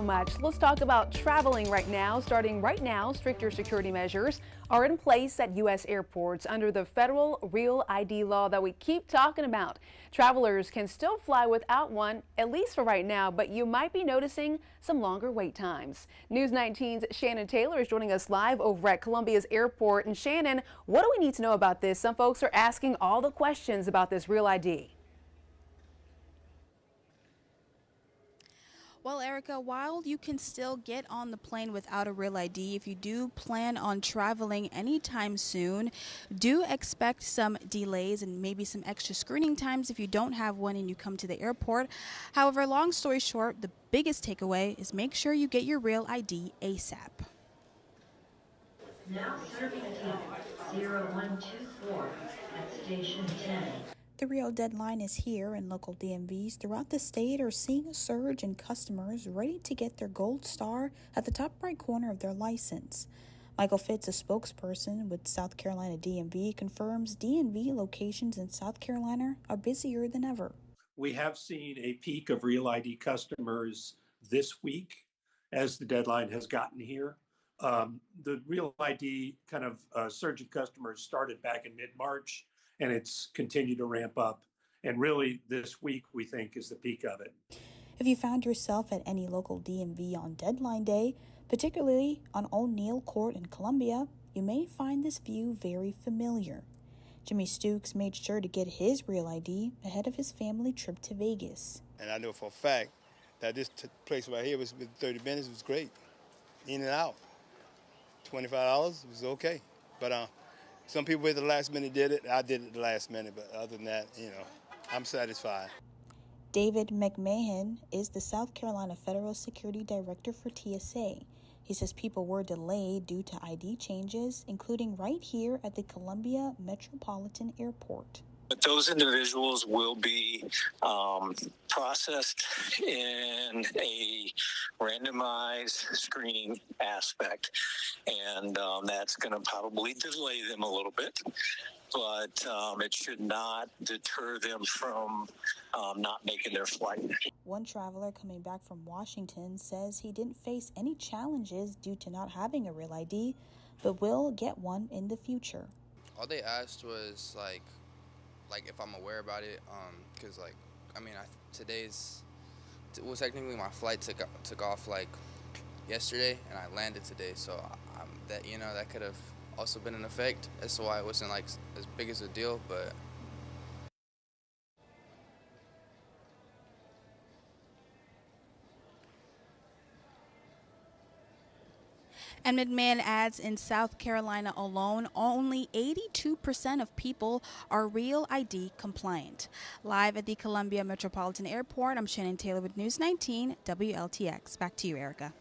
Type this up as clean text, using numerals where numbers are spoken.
Much. Let's talk about traveling right now. Starting right now, stricter security measures are in place at U.S. airports under the federal Real ID law that we keep talking about. Travelers can still fly without one, at least for right now, but you might be noticing some longer wait times. News 19's Shannon Taylor is joining us live over at Columbia's airport. And Shannon, what do we need to know about this? Some folks are asking all the questions about this Real ID. Well, Erica, while you can still get on the plane without a real ID, if you do plan on traveling anytime soon, do expect some delays and maybe some extra screening times if you don't have one and you come to the airport. However, long story short, the biggest takeaway is make sure you get your real ID ASAP. Now serving team 0124 at station 10. The real deadline is here, and local DMVs throughout the state are seeing a surge in customers ready to get their gold star at the top right corner of their license. Michael Fitz, a spokesperson with South Carolina DMV, confirms DMV locations in South Carolina are busier than ever. We have seen a peak of Real ID customers this week as the deadline has gotten here. The Real ID kind of surge of customers started back in mid-March, and it's continued to ramp up. And really, this week, we think, is the peak of it. If you found yourself at any local DMV on deadline day, particularly on O'Neill Court in Columbia, you may find this view very familiar. Jimmy Stukes made sure to get his Real ID ahead of his family trip to Vegas. And I know for a fact that this place right here was 30 minutes was great. In and out. $25 was okay. But some people at the last minute did it. I did it the last minute, but other than that, I'm satisfied. David McMahon is the South Carolina Federal Security Director for TSA. He says people were delayed due to ID changes, including right here at the Columbia Metropolitan Airport. But those individuals will be processed in a randomized screening aspect, and that's going to probably delay them a little bit, but it should not deter them from not making their flight. One traveler coming back from Washington says he didn't face any challenges due to not having a real ID, but will get one in the future. All they asked was like if I'm aware about it, because technically my flight took off like yesterday, and I landed today, so that could have also been an effect as to why it wasn't like as big as a deal, but. And McMahon adds, in South Carolina alone, only 82% of people are Real ID compliant. Live at the Columbia Metropolitan Airport, I'm Shannon Taylor with News 19 WLTX. Back to you, Erica.